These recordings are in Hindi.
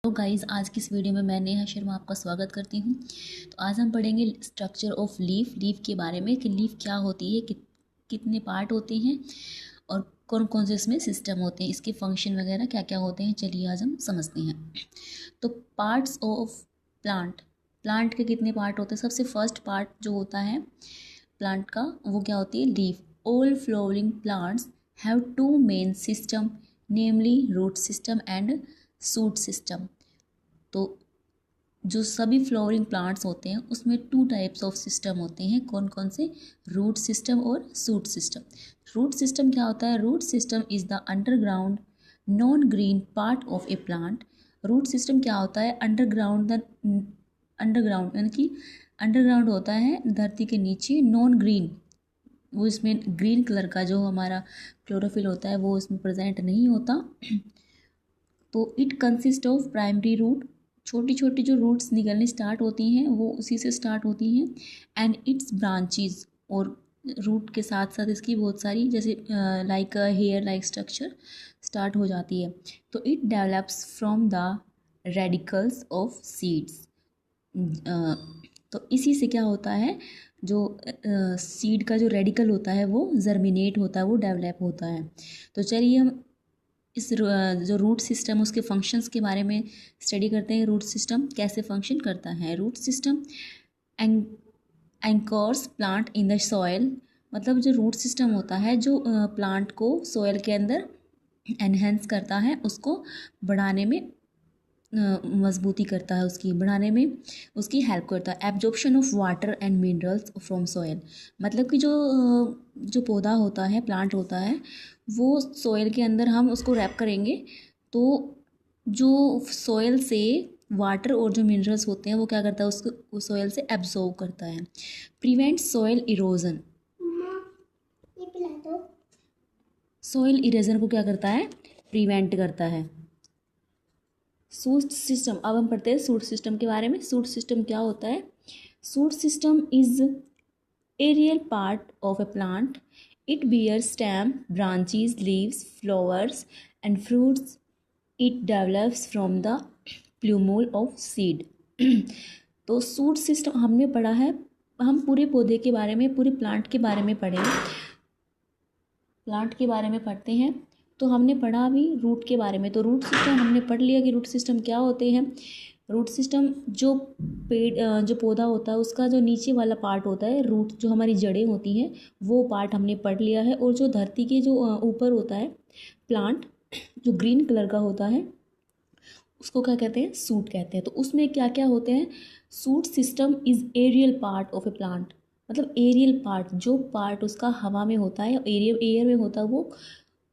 तो गाइज़ आज की इस वीडियो में मैं नेहा शर्मा आपका स्वागत करती हूँ। तो आज हम पढ़ेंगे स्ट्रक्चर ऑफ लीफ के बारे में कि लीफ क्या होती है, कितने पार्ट होते हैं और कौन कौन से इसमें सिस्टम होते हैं, इसके फंक्शन वगैरह क्या क्या होते हैं। चलिए आज हम समझते हैं। तो पार्ट्स ऑफ प्लांट के कितने पार्ट होते हैं। सबसे फर्स्ट पार्ट जो होता है प्लांट का वो क्या होती है, leaf. All flowering plants have two main system, namely root system and shoot system. तो जो सभी फ्लावरिंग प्लांट्स होते हैं उसमें टू टाइप्स ऑफ सिस्टम होते हैं। कौन कौन से, रूट सिस्टम और शूट सिस्टम। रूट सिस्टम क्या होता है, root system is the underground non green part of a plant. Root system क्या होता है, अंडरग्राउंड यानी कि अंडरग्राउंड होता है धरती के नीचे, नॉन ग्रीन वो इसमें ग्रीन कलर का जो हमारा क्लोरोफिल होता है वो इसमें प्रेजेंट नहीं होता। तो it consist of primary root, छोटी छोटी जो रूट्स निकलनी स्टार्ट होती हैं वो उसी से स्टार्ट होती हैं, एंड इट्स ब्रांचेस, और रूट के साथ साथ इसकी बहुत सारी जैसे like hair like structure start हो जाती है। तो it develops from the radicals of seeds. तो इसी से क्या होता है, जो सीड का जो रेडिकल होता है वो जर्मिनेट होता है, वो डेवलप होता है। तो चलिए हम इस जो रूट सिस्टम उसके फंक्शंस के बारे में स्टडी करते हैं। रूट सिस्टम कैसे फंक्शन करता है। Root system anchors plant in the soil, मतलब जो रूट सिस्टम होता है जो प्लांट को सॉयल के अंदर एनहेंस करता है, उसको बढ़ाने में मजबूती करता है, उसकी बढ़ाने में उसकी हेल्प करता है। Absorption of water and minerals from soil, मतलब कि जो पौधा होता है, प्लांट होता है, वो सॉयल के अंदर हम उसको रैप करेंगे तो जो सॉयल से वाटर और जो मिनरल्स होते हैं वो क्या करता है, उसको सॉयल से एब्जॉर्ब करता है। Prevent soil erosion, soil erosion को क्या करता है, प्रिवेंट करता है। सूट सिस्टम, अब हम पढ़ते हैं सूट सिस्टम के बारे में। सूट सिस्टम क्या होता है, shoot system is aerial part of a plant. It bears stem, branches, leaves, flowers and fruits. It develops from the plumule of seed. तो सूट सिस्टम हमने पढ़ा है, हम पूरे पौधे के बारे में, पूरे प्लांट के बारे में पढ़े, प्लांट के बारे में पढ़ते हैं। तो हमने पढ़ा अभी रूट के बारे में, तो रूट सिस्टम हमने पढ़ लिया कि रूट सिस्टम क्या होते हैं। रूट सिस्टम जो पेड़ जो पौधा होता है उसका जो नीचे वाला पार्ट होता है, रूट जो हमारी जड़ें होती हैं वो पार्ट हमने पढ़ लिया है। और जो धरती के जो ऊपर होता है प्लांट, जो ग्रीन कलर का होता है उसको क्या कहते हैं, सूट कहते हैं। तो उसमें क्या क्या होते हैं, shoot system is aerial part of a plant, मतलब एरियल पार्ट, जो पार्ट उसका हवा में होता है, एयर में होता है, वो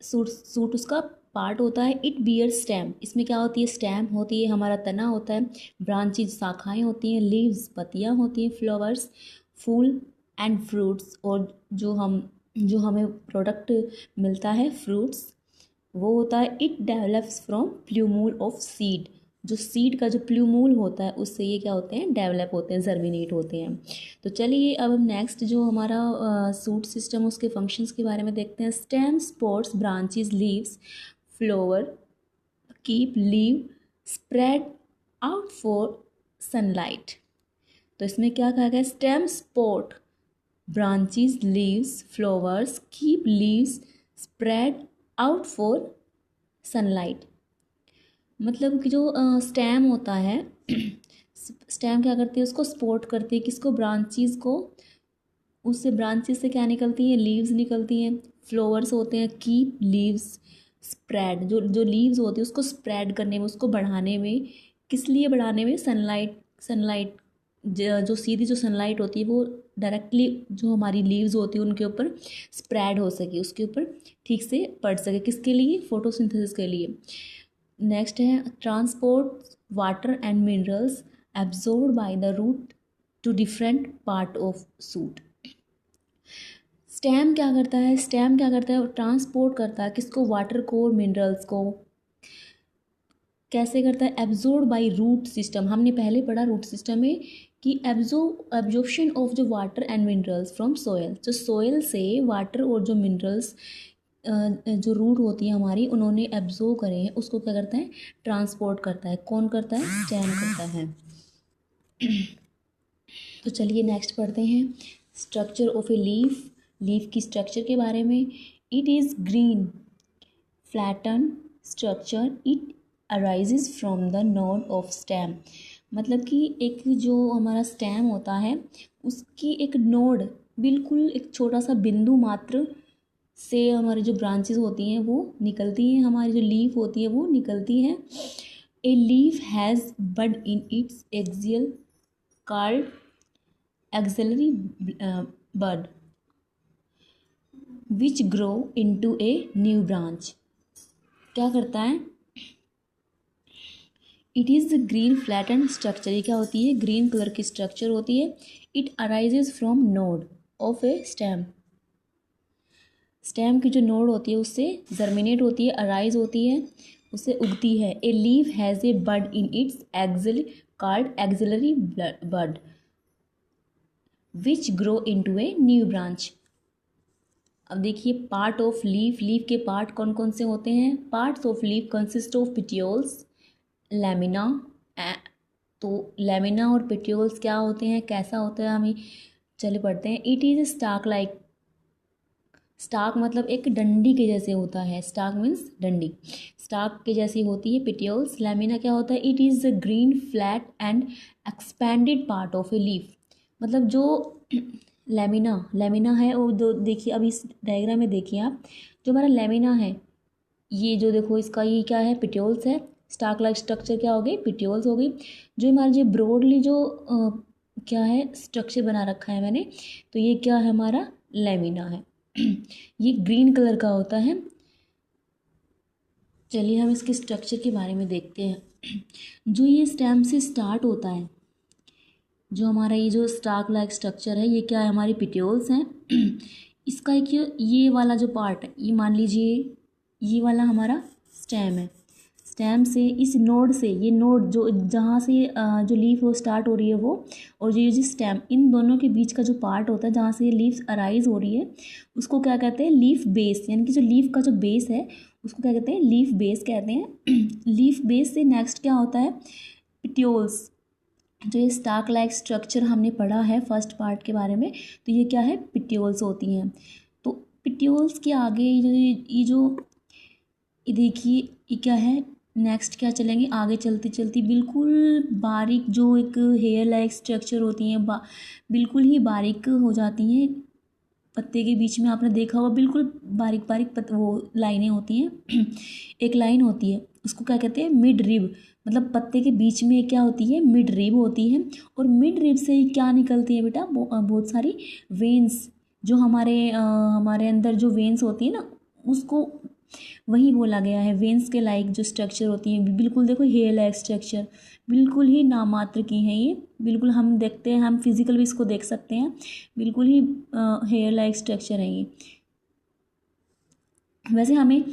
सूट उसका पार्ट होता है। इट बियर स्टेम, इसमें क्या होती है, स्टेम होती है, हमारा तना होता है, ब्रांचेज शाखाएं होती हैं, लीव्स पत्तियां होती हैं, फ्लावर्स फूल एंड फ्रूट्स, और जो हमें प्रोडक्ट मिलता है फ्रूट्स वो होता है। It develops from plumule of seed, जो सीड का जो प्लूमूल होता है उससे ये क्या होते हैं, डेवलप होते हैं, जर्मिनेट होते हैं। तो चलिए अब हम नेक्स्ट जो हमारा सूट सिस्टम उसके फंक्शंस के बारे में देखते हैं। Stem, sports, branches, leaves, flower, keep leave spread out for sunlight. तो इसमें क्या कहा गया, stem, sport, branches, leaves, flowers, keep leaves spread out for sunlight. मतलब कि जो स्टेम होता है, स्टेम क्या करती है, उसको सपोर्ट करती है, किसको, ब्रांचेस को। उससे ब्रांचेस से क्या निकलती हैं, लीव्स निकलती हैं, फ्लावर्स होते हैं, कीप लीव्स स्प्रेड, जो लीव्स होती है उसको स्प्रेड करने में, उसको बढ़ाने में, किस लिए बढ़ाने में, सनलाइट जो सीधी जो सनलाइट होती है वो डायरेक्टली जो हमारी लीव्स होती है उनके ऊपर स्प्रेड हो सके, उसके ऊपर ठीक से पड़ सके, किसके लिए, फोटोसिंथेसिस के लिए। नेक्स्ट है transport water and minerals absorbed by the root to different part of shoot. Stem क्या करता है, ट्रांसपोर्ट करता है, किसको, वाटर को और मिनरल्स को। कैसे करता है, एब्जॉर्ब बाय रूट सिस्टम, हमने पहले पढ़ा रूट सिस्टम में कि एब्जॉर्प्शन ऑफ जो water and minerals from soil, जो सोयल से वाटर और जो मिनरल्स जो रूट होती है हमारी, उन्होंने एब्जॉर्व करे हैं, उसको क्या करता है, ट्रांसपोर्ट करता है। कौन करता है, स्टेम करता है। तो चलिए नेक्स्ट पढ़ते हैं structure of a leaf. Leaf की स्ट्रक्चर के बारे में। It is green flatten structure, it arises from the node of stem. मतलब कि एक जो हमारा स्टेम होता है उसकी एक नोड, बिल्कुल एक छोटा सा बिंदु मात्र से हमारी जो ब्रांचेस होती हैं वो निकलती हैं, हमारी जो लीफ होती है वो निकलती हैं। A leaf has bud in its axial called axillary bud which grow into a new branch. क्या करता है, it is green flattened structure. ये क्या होती है, ग्रीन कलर की स्ट्रक्चर होती है। It arises from node of A stem. Stem की जो नोड होती है उससे जर्मिनेट होती है, अराइज होती है, उससे उगती है। A leaf has a bud in its axil called axillary bud which grow into a new branch. अब देखिए पार्ट ऑफ लीफ। लीफ के पार्ट कौन कौन से होते हैं। Parts of leaf consist of petioles, lamina. तो लैमिना और पेटियोल्स क्या होते हैं, कैसा होता है, हमें चले पढ़ते हैं। It is stock like. Stock मतलब एक डंडी के जैसे होता है, स्टाक मीन्स डंडी, स्टाक के जैसी होती है पेटियोल्स। लैमिना क्या होता है, it is a green flat and expanded part of a leaf. मतलब जो लैमिना है वो जो देखिए अभी इस डायग्राम में देखिए आप, जो हमारा लैमिना है ये जो देखो इसका ये क्या है, पेटियोल्स है। स्टाक लाइक स्ट्रक्चर क्या हो गई, पेटियोल्स हो गई। जो हमारे जो ब्रॉडली जो क्या है स्ट्रक्चर बना रखा है मैंने, तो ये क्या है, हमारा लैमिना है। ये ग्रीन कलर का होता है। चलिए हम इसके स्ट्रक्चर के बारे में देखते हैं। जो ये स्टेम से स्टार्ट होता है, जो हमारा ये जो स्टाक लाइक स्ट्रक्चर है, ये क्या है, हमारी पेटियोल्स हैं। इसका एक ये वाला जो पार्ट है, ये मान लीजिए ये वाला हमारा स्टेम है। स्टेम से इस नोड से, ये नोड जो जहाँ से जो लीफ वो स्टार्ट हो रही है वो, और जो ये जो स्टेम, इन दोनों के बीच का जो पार्ट होता है जहाँ से ये लीफ अराइज हो रही है, उसको क्या कहते हैं, लीफ बेस। यानी कि जो लीफ का जो बेस है उसको क्या कहते हैं, लीफ बेस कहते हैं। लीफ बेस से नेक्स्ट क्या होता है, पेटियोल्स। जो ये स्टाक लाइक स्ट्रक्चर हमने पढ़ा है फर्स्ट पार्ट के बारे में, तो ये क्या है, पेटियोल्स होती हैं। तो पेटियोल्स के आगे ये देखिए ये क्या है, नेक्स्ट क्या चलेंगे, आगे चलती चलती बिल्कुल बारीक जो एक हेयर लाइक स्ट्रक्चर होती हैं, बिल्कुल ही बारीक हो जाती हैं। पत्ते के बीच में आपने देखा होगा बिल्कुल बारीक बारीक वो लाइनें होती हैं। एक लाइन होती है उसको क्या कहते हैं, मिड रिब। मतलब पत्ते के बीच में क्या होती है, मिड रिब होती है। और मिड रिब से क्या निकलती है बेटा, बहुत सारी वेन्स। जो हमारे अंदर जो वेन्स होती है ना, उसको वही बोला गया है। वेन्स के लाइक जो स्ट्रक्चर होती है, बिल्कुल देखो हेयर लाइक स्ट्रक्चर, बिल्कुल ही नामात्र की है ये। बिल्कुल हम देखते हैं, हम फिजिकल भी इसको देख सकते हैं, बिल्कुल ही हेयर लाइक स्ट्रक्चर है ये। वैसे हमें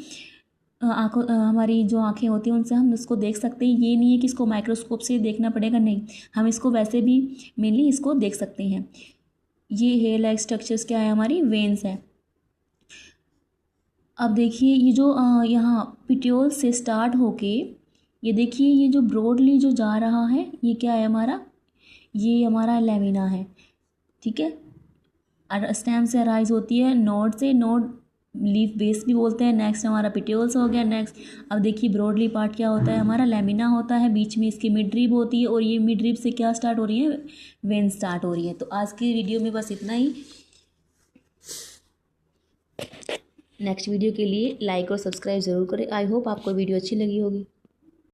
आँखों हमारी जो आँखें होती हैं उनसे हम इसको देख सकते हैं। ये नहीं है कि इसको माइक्रोस्कोप से देखना पड़ेगा, नहीं, हम इसको वैसे भी मेनली इसको देख सकते हैं। ये हेयर लाइक स्ट्रक्चर्स क्या है, हमारी वेन्स है। अब देखिए ये जो यहाँ पिट्योल से स्टार्ट होके ये देखिए ये जो ब्रॉडली जो जा रहा है, ये क्या है हमारा, ये हमारा लैमिना है। ठीक है, स्टेम से अराइज होती है, नोड से, नोड लीफ बेस भी बोलते हैं। नेक्स्ट हमारा पिट्योल्स हो गया। नेक्स्ट अब देखिए ब्रॉडली पार्ट क्या होता है, हमारा लैमिना होता है, बीच में इसकी मिड रिब होती है, और ये मिड रिब से क्या स्टार्ट हो रही है, वेन स्टार्ट हो रही है। तो आज की वीडियो में बस इतना ही। नेक्स्ट वीडियो के लिए लाइक और सब्सक्राइब ज़रूर करें। आई होप आपको वीडियो अच्छी लगी होगी।